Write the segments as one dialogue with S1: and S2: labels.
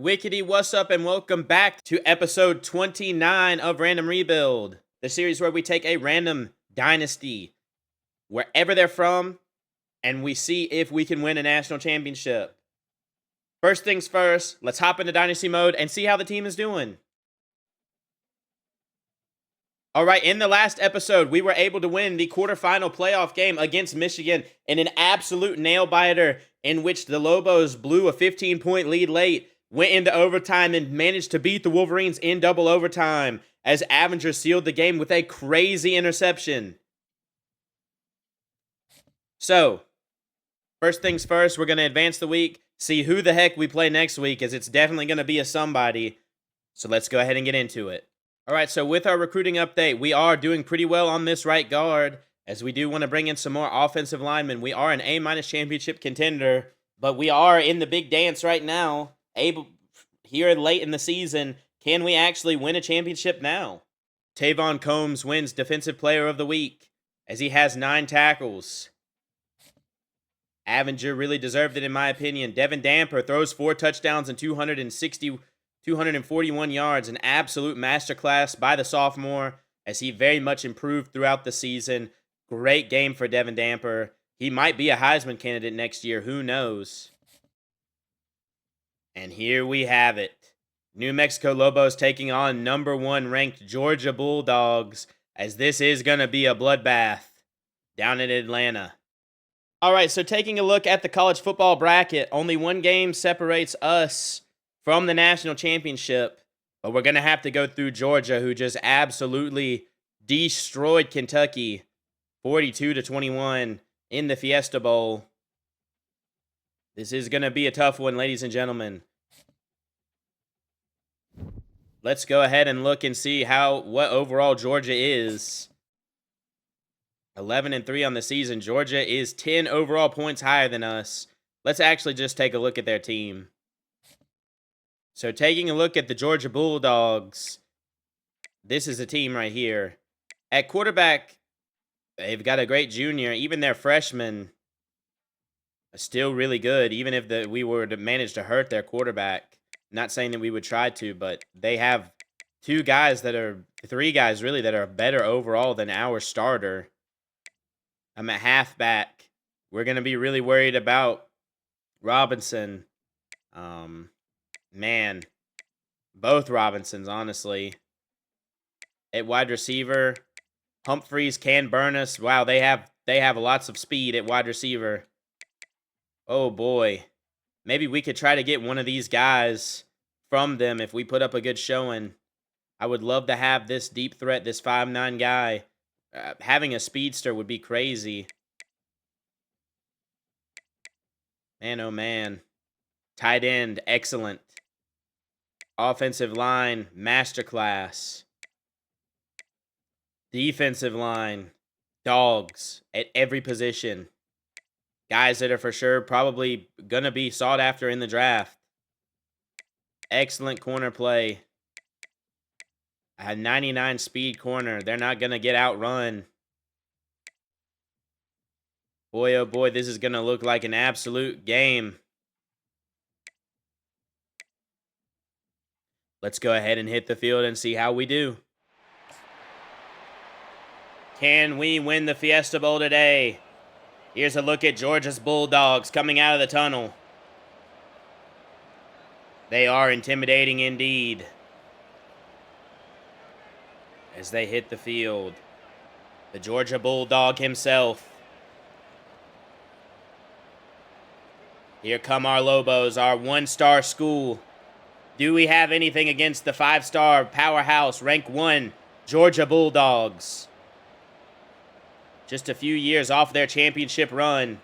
S1: Wickety, what's up, and welcome back to episode 29 of Random Rebuild, the series where we take a random dynasty, wherever they're from, and we see if we can win a national championship. First things first, let's hop into dynasty mode and see how the team is doing. Alright, in the last episode, we were able to win the quarterfinal playoff game against Michigan in an absolute nail-biter in which the Lobos blew a 15-point lead late, went into overtime, and managed to beat the Wolverines in double overtime as Avenger sealed the game with a crazy interception. So, first things first, we're going to advance the week, see who the heck we play next week, as it's definitely going to be a somebody. So let's go ahead and get into it. Alright, so with our recruiting update, we are doing pretty well on this right guard, as we do want to bring in some more offensive linemen. We are an A- championship contender, but we are in the big dance right now. Here late in the season, can we actually win a championship now? Tavon Combs wins Defensive Player of the Week, as he has 9 tackles. Avenger really deserved it in my opinion. Devin Damper throws 4 touchdowns and 241 yards, an absolute masterclass by the sophomore, as he very much improved throughout the season. Great game for Devin Damper. He might be a Heisman candidate next year, who knows? And here we have it. New Mexico Lobos taking on number 1 ranked Georgia Bulldogs, as this is going to be a bloodbath down in Atlanta. Alright, so taking a look at the college football bracket, only one game separates us from the national championship, but we're going to have to go through Georgia, who just absolutely destroyed Kentucky 42-21 in the Fiesta Bowl. This is going to be a tough one, ladies and gentlemen. Let's go ahead and look and see what overall Georgia is. 11-3 on the season. Georgia is 10 overall points higher than us. Let's actually just take a look at their team. So taking a look at the Georgia Bulldogs, this is a team right here. At quarterback, they've got a great junior. Even their freshmen are still really good, even if we were to manage to hurt their quarterback. Not saying that we would try to, but they have 3 guys really that are better overall than our starter. I'm at halfback. We're going to be really worried about Robinson. Man, both Robinsons, honestly. At wide receiver, Humphreys can burn us. Wow, they have lots of speed at wide receiver. Oh boy. Maybe we could try to get one of these guys from them if we put up a good showing. I would love to have this deep threat, this 5'9" guy. Having a speedster would be crazy. Man, oh man. Tight end, excellent. Offensive line, masterclass. Defensive line, dogs at every position. Guys that are for sure probably going to be sought after in the draft. Excellent corner play. A 99 speed corner. They're not going to get outrun. Boy, oh boy, this is going to look like an absolute game. Let's go ahead and hit the field and see how we do. Can we win the Fiesta Bowl today? Here's a look at Georgia's Bulldogs coming out of the tunnel. They are intimidating indeed as they hit the field. The Georgia Bulldog himself. Here come our Lobos, our 1-star school. Do we have anything against the 5-star powerhouse, rank 1, Georgia Bulldogs? Just a few years off their championship run,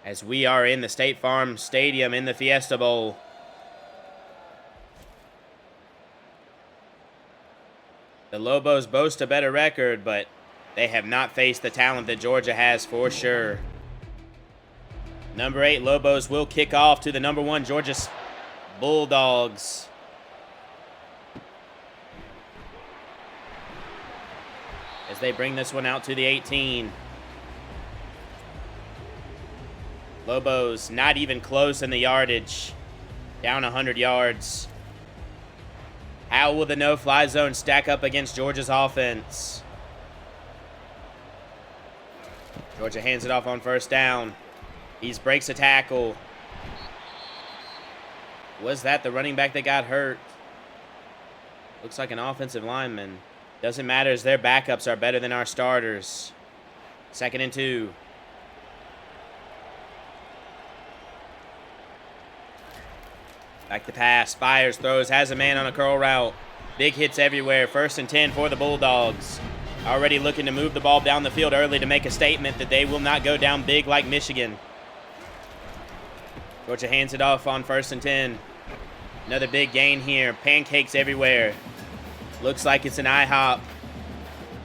S1: as we are in the State Farm Stadium in the Fiesta Bowl. The Lobos boast a better record, but they have not faced the talent that Georgia has for sure. Number 8 Lobos will kick off to the number 1 Georgia Bulldogs. As they bring this one out to the 18. Lobos not even close in the yardage. Down 100 yards. How will the no-fly zone stack up against Georgia's offense? Georgia hands it off on first down. He breaks a tackle. Was that the running back that got hurt? Looks like an offensive lineman. Doesn't matter as their backups are better than our starters. 2nd and 2. Back to pass. Fires, throws, has a man on a curl route. Big hits everywhere. 1st and 10 for the Bulldogs. Already looking to move the ball down the field early to make a statement that they will not go down big like Michigan. Georgia hands it off on 1st and 10. Another big gain here. Pancakes everywhere. Looks like it's an IHOP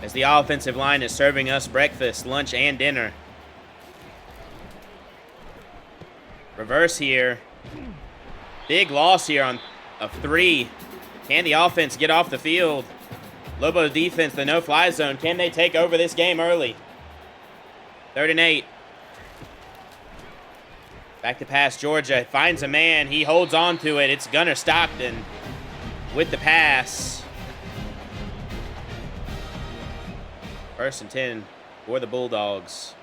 S1: as the offensive line is serving us breakfast, lunch, and dinner. Reverse here. Big loss here on a 3. Can the offense get off the field? Lobo defense, the no-fly zone. Can they take over this game early? 3rd and 8. Back to pass, Georgia. Finds a man. He holds on to it. It's Gunnar Stockton with the pass. 1st and 10 for the Bulldogs.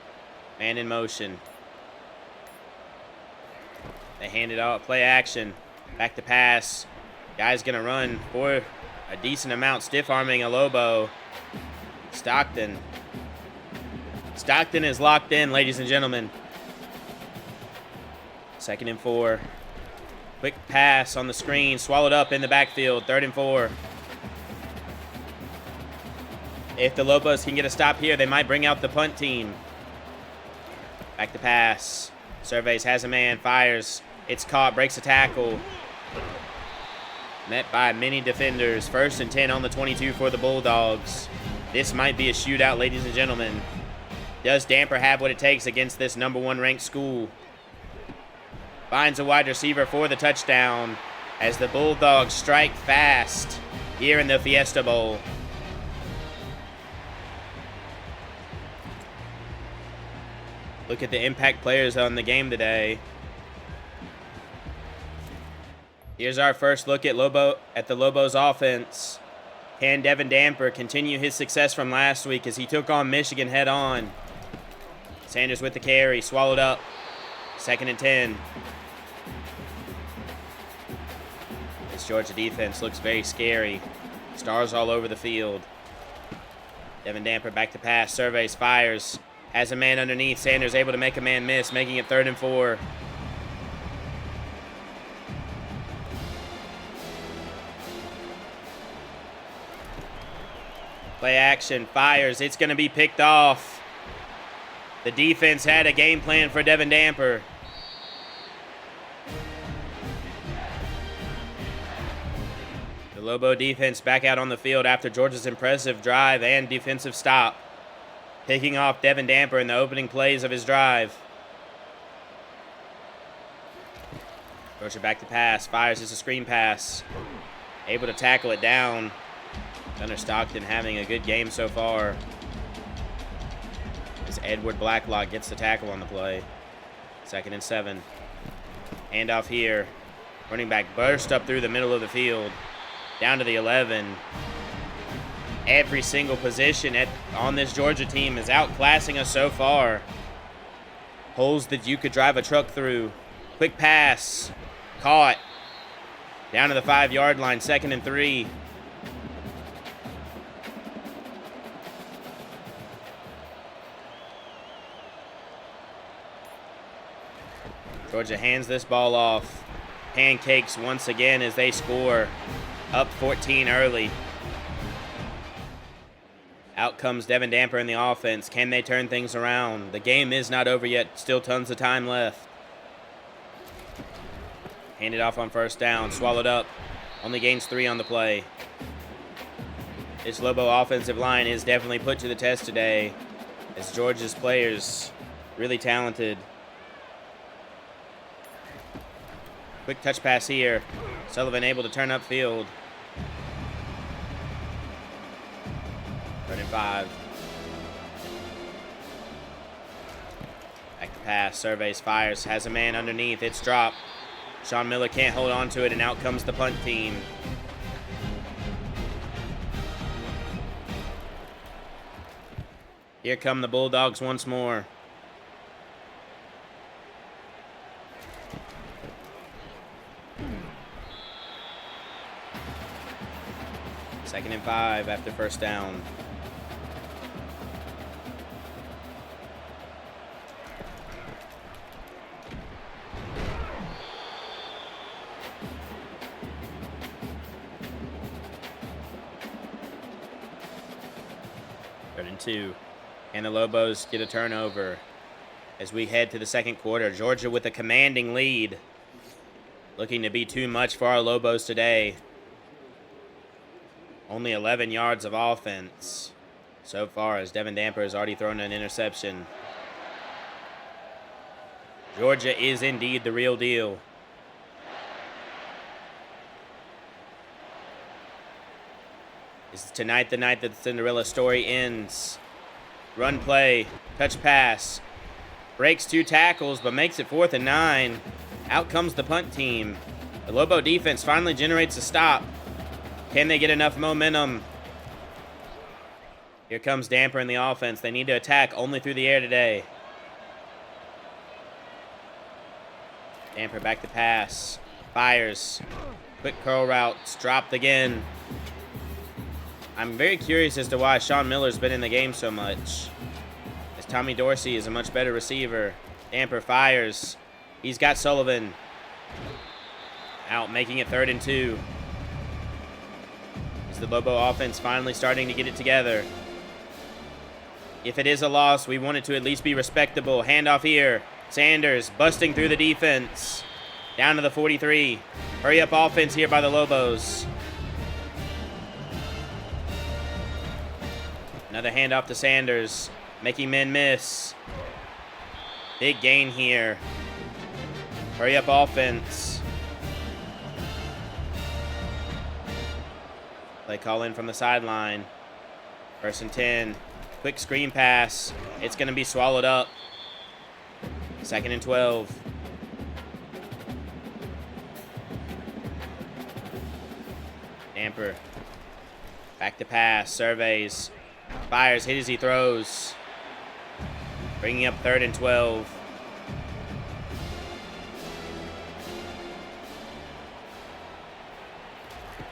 S1: Man in motion. They hand it off. Play action. Back to pass. Guy's going to run for a decent amount. Stiff-arming a Lobo. Stockton. Stockton is locked in, ladies and gentlemen. 2nd and 4. Quick pass on the screen. Swallowed up in the backfield. 3rd and 4. If the Lobos can get a stop here, they might bring out the punt team. Back to pass. Surveys, has a man, fires. It's caught, breaks a tackle. Met by many defenders. 1st and 10 on the 22 for the Bulldogs. This might be a shootout, ladies and gentlemen. Does Damper have what it takes against this #1 ranked school? Finds a wide receiver for the touchdown as the Bulldogs strike fast here in the Fiesta Bowl. Look at the impact players on the game today. Here's our first look at the Lobos offense. Can Devin Damper continue his success from last week as he took on Michigan head on? Sanders with the carry, swallowed up. 2nd and 10. This Georgia defense looks very scary. Stars all over the field. Devin Damper back to pass, surveys, fires. Has a man underneath. Sanders able to make a man miss, making it 3rd and 4. Play action, fires. It's going to be picked off. The defense had a game plan for Devin Damper. The Lobo defense back out on the field after Georgia's impressive drive and defensive stop. Picking off Devin Damper in the opening plays of his drive. Georgia back to pass. Fires. It's a screen pass. Able to tackle it down. Gunnar Stockton having a good game so far. As Edward Blacklock gets the tackle on the play. 2nd and 7. Handoff here. Running back burst up through the middle of the field. Down to the 11. Every single position on this Georgia team is outclassing us so far. Holes that you could drive a truck through. Quick pass. Caught. Down to the 5-yard line. 2nd and 3. Georgia hands this ball off. Pancakes once again as they score. Up 14 early. Out comes Devin Damper in the offense. Can they turn things around? The game is not over yet. Still tons of time left. Handed off on 1st down. Swallowed up. Only gains 3 on the play. This Lobo offensive line is definitely put to the test today, as Georgia's players really talented. Quick touch pass here. Sullivan able to turn upfield. 3rd and 5. Back to pass. Surveys, fires, has a man underneath. It's dropped. Sean Miller can't hold on to it, and out comes the punt team. Here come the Bulldogs once more. Second and 5 after first down. Third and 2. And the Lobos get a turnover as we head to the second quarter. Georgia with a commanding lead. Looking to be too much for our Lobos today. Only 11 yards of offense so far as Devin Damper has already thrown an interception. Georgia is indeed the real deal. Is tonight the night that the Cinderella story ends? Run play, touch pass, breaks 2 tackles, but makes it 4th and 9. Out comes the punt team. The Lobo defense finally generates a stop. Can they get enough momentum? Here comes Damper in the offense. They need to attack only through the air today. Damper back to pass. Fires. Quick curl routes. Dropped again. I'm very curious as to why Sean Miller's been in the game so much, as Tommy Dorsey is a much better receiver. Damper fires. He's got Sullivan. Out, making it 3rd and 2. Is the Lobo offense finally starting to get it together? If it is a loss, we want it to at least be respectable. Handoff here. Sanders busting through the defense. Down to the 43. Hurry up offense here by the Lobos. Another handoff to Sanders, making men miss. Big gain here. Hurry up offense. Play call in from the sideline. 1st and 10. Quick screen pass. It's going to be swallowed up. 2nd and 12. Damper. Back to pass. Surveys. Fires, hit as he throws. Bringing up 3rd and 12.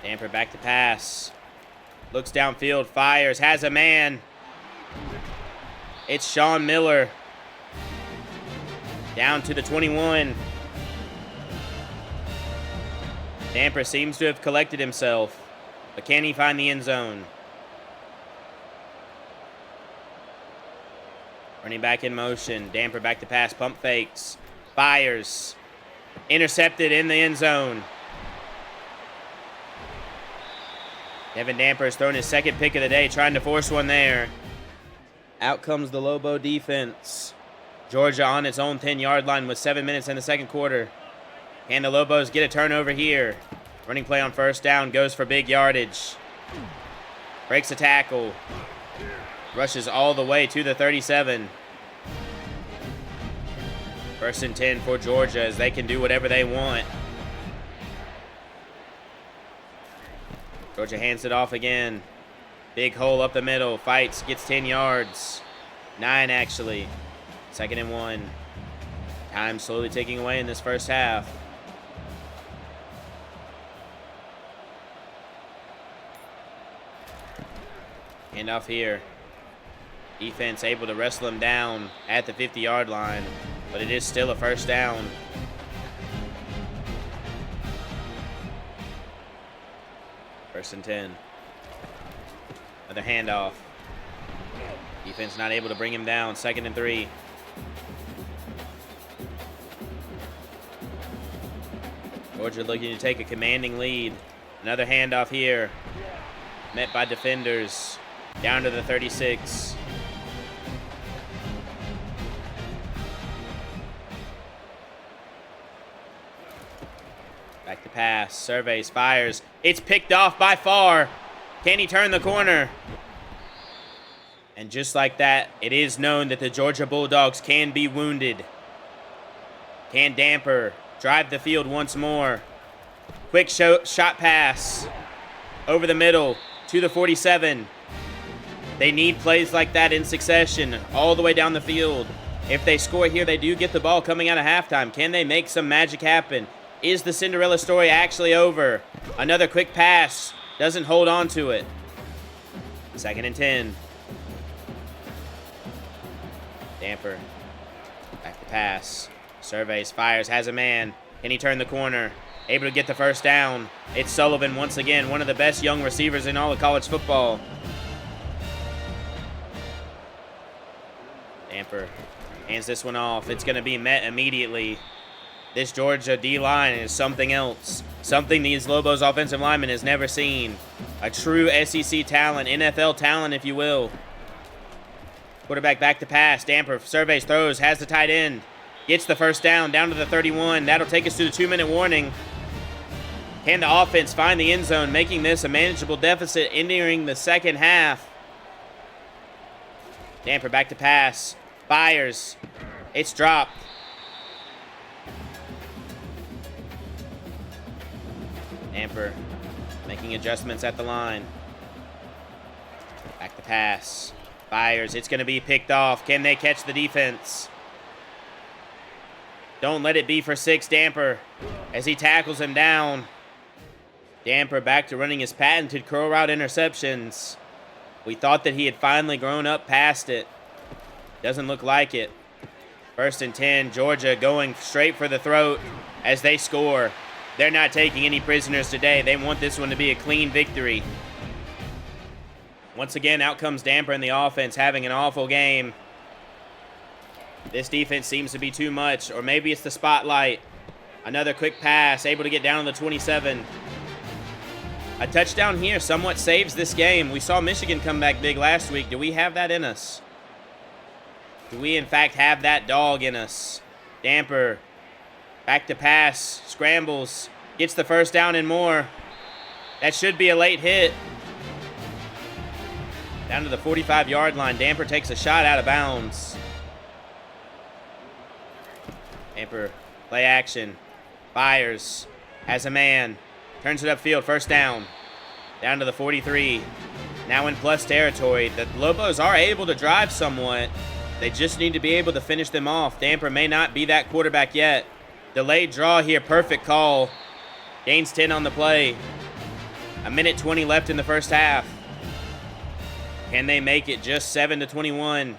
S1: Damper back to pass. Looks downfield, fires, has a man. It's Sean Miller. Down to the 21. Damper seems to have collected himself, but can he find the end zone? Running back in motion. Damper back to pass. Pump fakes. Fires. Intercepted in the end zone. Devin Damper has thrown his 2nd pick of the day, trying to force one there. Out comes the Lobo defense. Georgia on its own 10-yard line with 7 minutes in the second quarter. Can the Lobos get a turnover here? Running play on first down. Goes for big yardage. Breaks a tackle. Rushes all the way to the 37. 1st and 10 for Georgia as they can do whatever they want. Georgia hands it off again. Big hole up the middle. Fights. Gets 10 yards. 9 actually. 2nd and 1. Time slowly ticking away in this first half. Handoff here. Defense able to wrestle him down at the 50-yard line, but it is still a first down. First and 10. Another handoff. Defense not able to bring him down. 2nd and 3. Georgia looking to take a commanding lead. Another handoff here. Met by defenders. Down to the 36. Back to pass. Surveys. Fires. It's picked off by Farr. Can he turn the corner? And just like that, it is known that the Georgia Bulldogs can be wounded. Can Damper drive the field once more? Quick shot pass over the middle to the 47. They need plays like that in succession all the way down the field. If they score here, they do get the ball coming out of halftime. Can they make some magic happen? Is the Cinderella story actually over? Another quick pass. Doesn't hold on to it. 2nd and 10. Damper. Back to pass. Surveys, fires, has a man. Can he turn the corner? Able to get the first down. It's Sullivan once again, one of the best young receivers in all of college football. Damper hands this one off. It's going to be met immediately. This Georgia D-line is something else. Something these Lobos offensive linemen has never seen. A true SEC talent, NFL talent, if you will. Quarterback back to pass. Damper surveys, throws, has the tight end. Gets the first down to the 31. That'll take us to the 2-minute warning. Can the offense find the end zone, making this a manageable deficit entering the second half? Damper back to pass. Fires. It's dropped. Damper making adjustments at the line. Back to pass. Fires. It's going to be picked off. Can they catch the defense? Don't let it be for 6, Damper, as he tackles him down. Damper back to running his patented curl route interceptions. We thought that he had finally grown up past it. Doesn't look like it. 1st and 10, Georgia going straight for the throat as they score. They're not taking any prisoners today. They want this one to be a clean victory. Once again, out comes Damper in the offense, having an awful game. This defense seems to be too much, or maybe it's the spotlight. Another quick pass, able to get down to the 27. A touchdown here somewhat saves this game. We saw Michigan come back big last week. Do we have that in us? Do we, in fact, have that dog in us? Damper, back to pass, scrambles, gets the first down and more. That should be a late hit. Down to the 45-yard line. Damper takes a shot out of bounds. Damper, play action, fires, has a man, turns it upfield, first down. Down to the 43. Now in plus territory. The Lobos are able to drive somewhat. They just need to be able to finish them off. Damper may not be that quarterback yet. Delayed draw here, perfect call. Gains 10 on the play. 1:20 left in the first half. Can they make it just 7-21?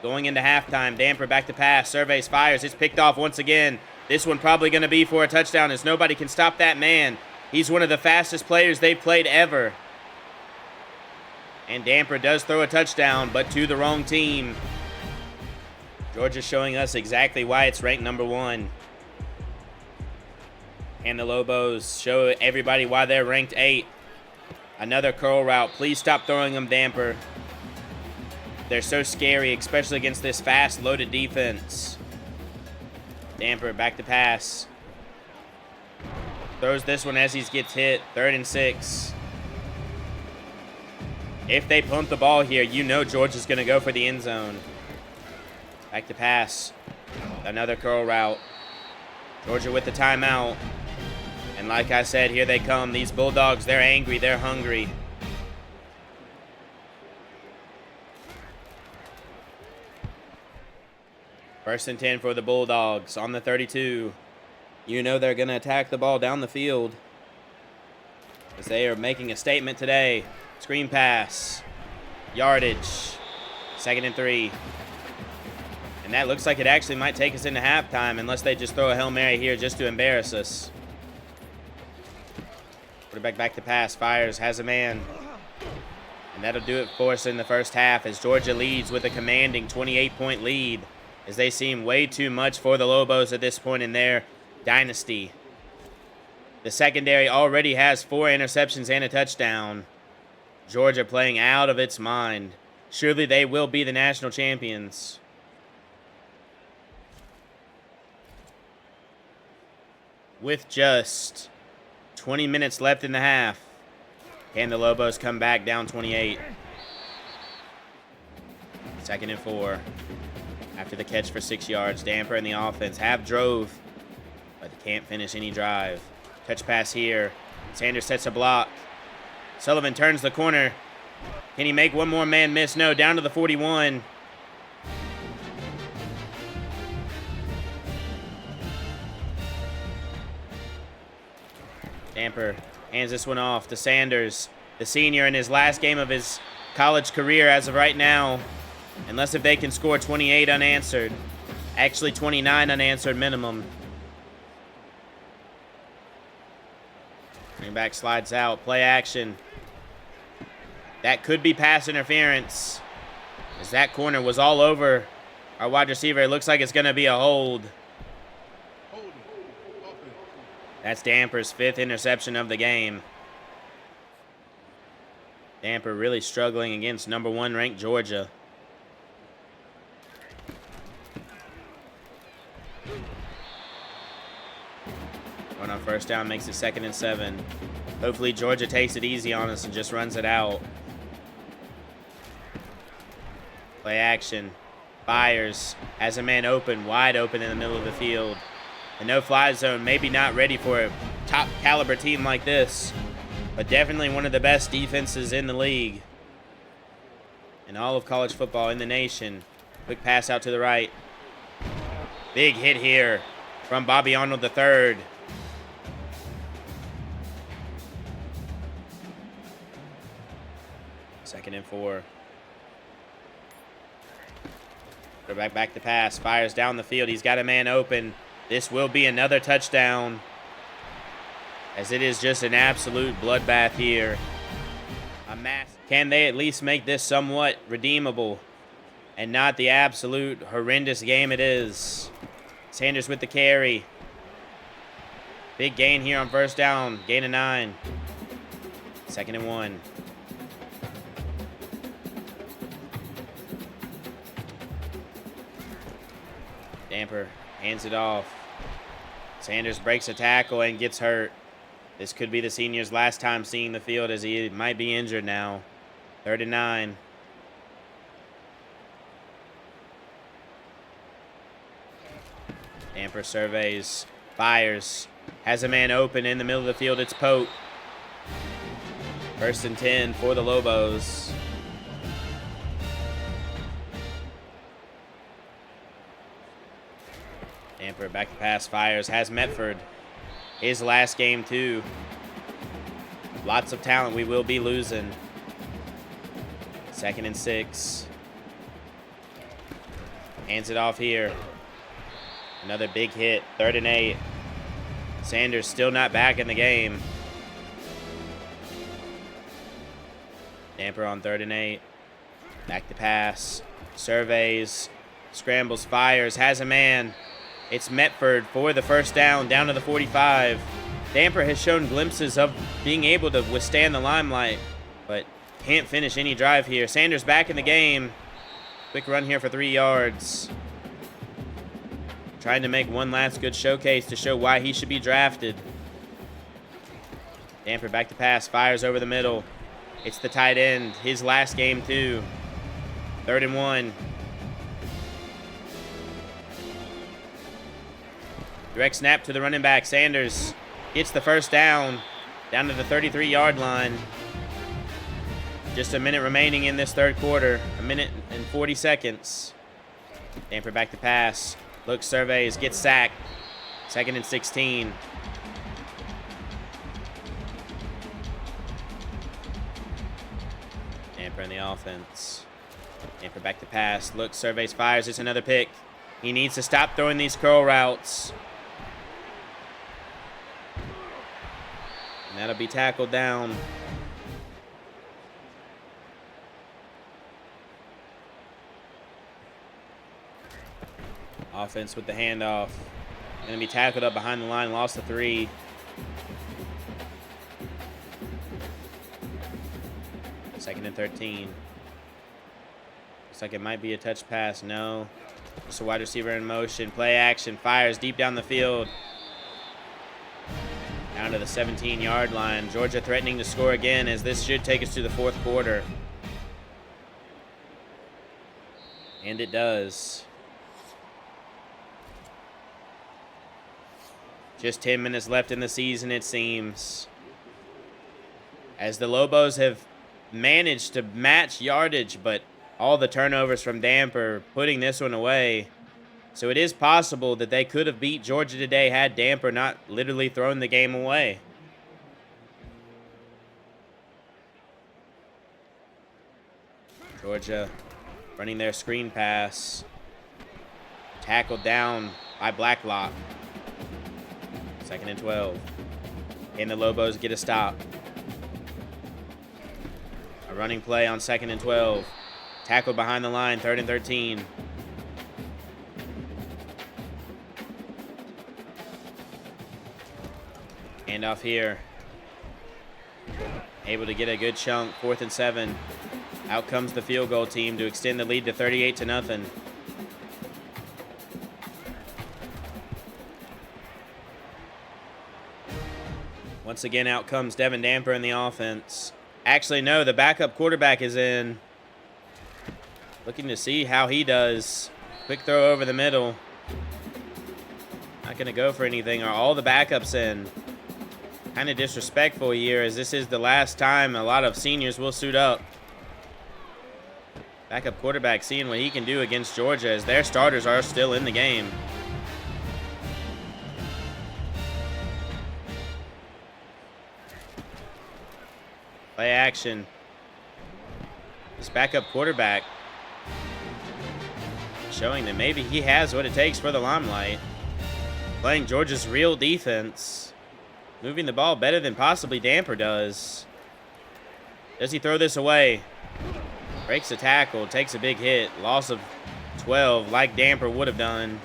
S1: Going into halftime, Damper back to pass, surveys, fires. It's picked off once again. This one probably going to be for a touchdown as nobody can stop that man. He's one of the fastest players they've played ever. And Damper does throw a touchdown, but to the wrong team. Georgia showing us exactly why it's ranked number 1. And the Lobos show everybody why they're ranked 8. Another curl route. Please stop throwing them, Damper. They're so scary, especially against this fast, loaded defense. Damper back to pass. Throws this one as he gets hit. 3rd and 6. If they punt the ball here, you know Georgia's going to go for the end zone. Back to pass. Another curl route. Georgia with the timeout. And like I said, here they come. These Bulldogs, they're angry. They're hungry. First and 10 for the Bulldogs on the 32. You know they're going to attack the ball down the field, as they are making a statement today. Screen pass. Yardage. 2nd and 3. And that looks like it actually might take us into halftime unless they just throw a Hail Mary here just to embarrass us. Quarterback back to pass. Fires. Has a man. And that'll do it for us in the first half as Georgia leads with a commanding 28-point lead, as they seem way too much for the Lobos at this point in their dynasty. The secondary already has 4 interceptions and a touchdown. Georgia playing out of its mind. Surely they will be the national champions. With just 20 minutes left in the half, can the Lobos come back down 28? 2nd and 4. After the catch for 6 yards, Damper and the offense have drove, but they can't finish any drive. Touch pass here. Sanders sets a block. Sullivan turns the corner. Can he make one more man miss? No, down to the 41. Damper hands this one off to Sanders, the senior in his last game of his college career as of right now. Unless if they can score 28 unanswered. Actually 29 unanswered minimum. Running back slides out. Play action. That could be pass interference, as that corner was all over our wide receiver. It looks like it's going to be a hold. That's Damper's 5th interception of the game. Damper really struggling against number 1 ranked Georgia. Run on first down makes it 2nd and 7. Hopefully Georgia takes it easy on us and just runs it out. Play action. Fires. Has a man open, wide open in the middle of the field. The no-fly zone, maybe not ready for a top caliber team like this, but definitely one of the best defenses in the league. In all of college football in the nation. Quick pass out to the right. Big hit here from Bobby Arnold III. Second and 4. Back to pass. Fires down the field. He's got a man open. This will be another touchdown, as it is just an absolute bloodbath here. Can they at least make this somewhat redeemable and not the absolute horrendous game it is? Sanders with the carry. Big gain here on first down. Gain of 9. 2nd and 1. Damper hands it off. Sanders breaks a tackle and gets hurt. This could be the senior's last time seeing the field, as he might be injured now. 3rd and 9. Damper surveys, fires, has a man open in the middle of the field. It's Pope. 1st and 10 for the Lobos. Damper back to pass, fires, has Metford. His last game too. Lots of talent we will be losing. 2nd and 6. Hands it off here. Another big hit. 3rd and 8. Sanders still not back in the game. Damper on 3rd and 8. Back to pass. Surveys. Scrambles, fires, has a man. It's Metford for the first down to the 45. Damper has shown glimpses of being able to withstand the limelight, but can't finish any drive here. Sanders back in the game. Quick run here for 3 yards. Trying to make one last good showcase to show why he should be drafted. Damper back to pass, fires over the middle. It's the tight end, his last game too. 3rd and 1. Direct snap to the running back. Sanders gets the first down to the 33-yard line. Just a minute remaining in this 3rd quarter. 1 minute and 40 seconds. Damper back to pass. Looks, surveys, gets sacked. 2nd and 16. Damper in the offense. Damper back to pass. Looks, surveys, fires. It's another pick. He needs to stop throwing these curl routes. And that'll be tackled down. Offense with the handoff. Going to be tackled up behind the line. Lost the 3. Second and 13. Looks like it might be a touch pass. No. Just a wide receiver in motion. Play action. Fires deep down the field. Down to the 17-yard line. Georgia threatening to score again, as this should take us to the 4th quarter. And it does. Just 10 minutes left in the season, it seems. As the Lobos have managed to match yardage, but all the turnovers from Damper putting this one away. So it is possible that they could have beat Georgia today had Damper not literally thrown the game away. Georgia running their screen pass. Tackled down by Blacklock. 2nd and 12. Can the Lobos get a stop? A running play on 2nd and 12. Tackled behind the line, 3rd and 13. Handoff here. Able to get a good chunk, 4th and 7. Out comes the field goal team to extend the lead to 38-0. Once again, out comes Devin Damper in the offense. Actually, no, the backup quarterback is in. Looking to see how he does. Quick throw over the middle. Not going to go for anything. Are all the backups in? Kind of disrespectful here, as this is the last time a lot of seniors will suit up. Backup quarterback seeing what he can do against Georgia, as their starters are still in the game. Play action. This backup quarterback showing that maybe he has what it takes for the limelight. Playing Georgia's real defense. Moving the ball better than possibly Damper does. Does he throw this away? Breaks a tackle, takes a big hit. Loss of 12 like Damper would have done.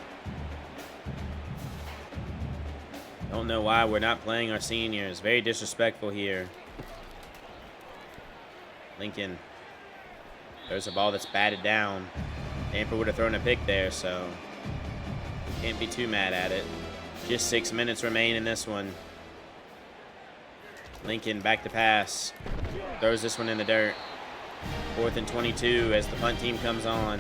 S1: Don't know why we're not playing our seniors. Very disrespectful here. Lincoln throws a ball that's batted down. Damper would have thrown a pick there, so can't be too mad at it. Just 6 minutes remain in this one. Lincoln back to pass. Throws this one in the dirt. 4th and 22 as the punt team comes on.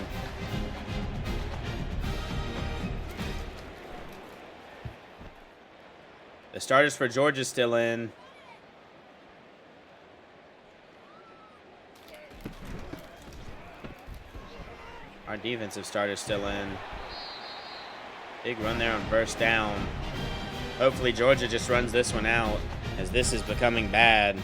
S1: The starters for Georgia still in. Our defensive starters still in. Big run there on first down. Hopefully Georgia just runs this one out, as this is becoming bad.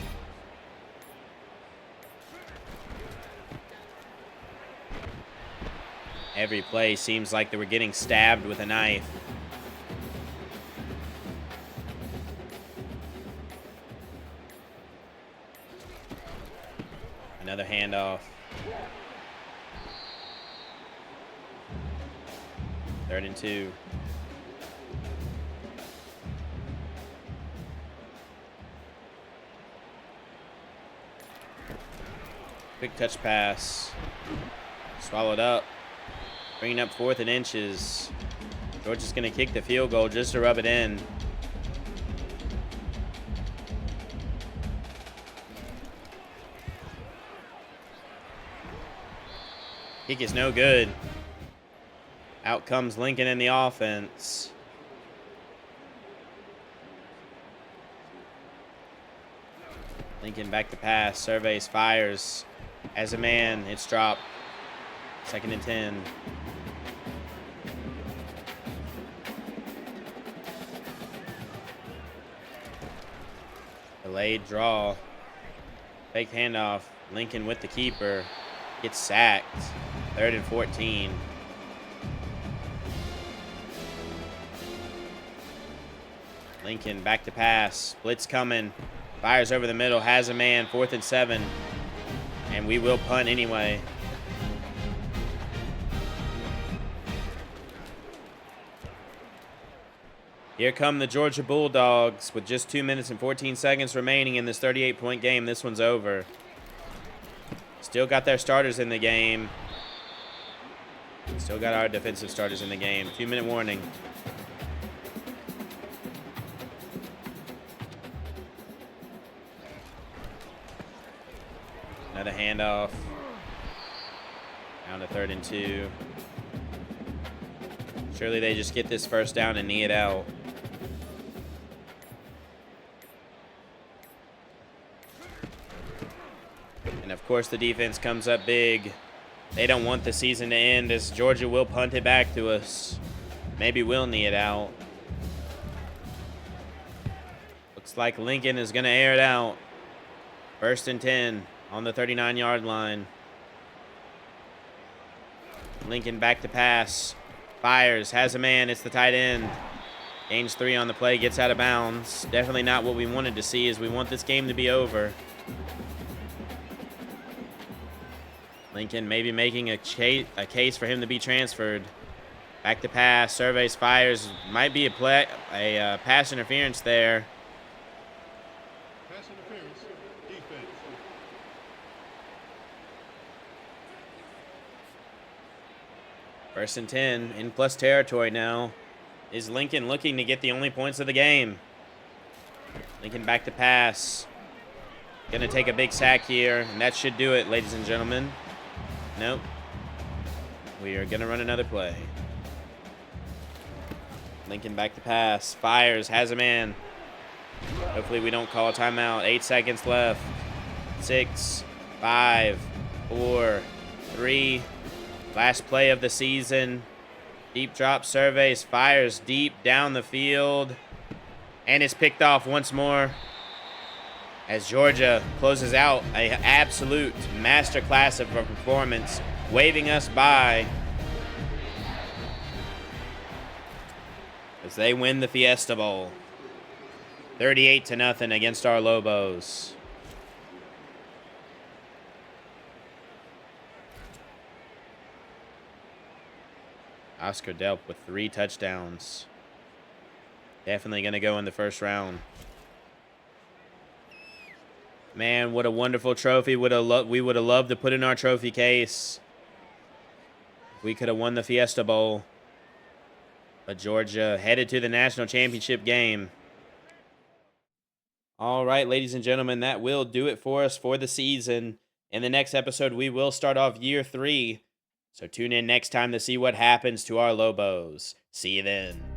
S1: Every play seems like they were getting stabbed with a knife. Another handoff. 3rd and 2. Quick touch pass. Swallowed up. Bringing up 4th and inches. Georgia's going to kick the field goal just to rub it in. Kick is no good. Out comes Lincoln in the offense. Lincoln back to pass. Surveys, fires. As a man, it's dropped. 2nd and 10. Delayed draw. Fake handoff. Lincoln with the keeper. Gets sacked. 3rd and 14. Lincoln back to pass. Blitz coming. Fires over the middle. Has a man. 4th and 7. And we will punt anyway. Here come the Georgia Bulldogs with just 2 minutes and 14 seconds remaining in this 38-point game. This one's over. Still got their starters in the game. Still got our defensive starters in the game. 2-minute warning. Another handoff. Down to 3rd and 2. Surely they just get this first down and knee it out. And of course, the defense comes up big. They don't want the season to end, as Georgia will punt it back to us. Maybe we'll knee it out. Looks like Lincoln is going to air it out. 1st and 10 on the 39-yard line. Lincoln back to pass. Fires, has a man, it's the tight end. Gains 3 on the play, gets out of bounds. Definitely not what we wanted to see, as we want this game to be over. Lincoln maybe making a case for him to be transferred. Back to pass, surveys, fires. Might be a pass interference there.
S2: Pass interference, defense.
S1: 1st and 10 in plus territory now. Is Lincoln looking to get the only points of the game? Lincoln back to pass. Gonna take a big sack here, and that should do it, ladies and gentlemen. Nope. We are gonna run another play. Lincoln back to pass. Fires, has a man. Hopefully we don't call a timeout. 8 seconds left. 6, 5, 4, 3. Last play of the season. Deep drop, surveys, fires deep down the field. And is picked off once more, as Georgia closes out an absolute masterclass of a performance, waving us by as they win the Fiesta Bowl. 38-0 against our Lobos. Oscar Delp with 3 touchdowns. Definitely going to go in the 1st round. Man, what a wonderful trophy. We would have loved to put in our trophy case. We could have won the Fiesta Bowl. But Georgia headed to the national championship game. All right, ladies and gentlemen, that will do it for us for the season. In the next episode, we will start off year 3. So tune in next time to see what happens to our Lobos. See you then.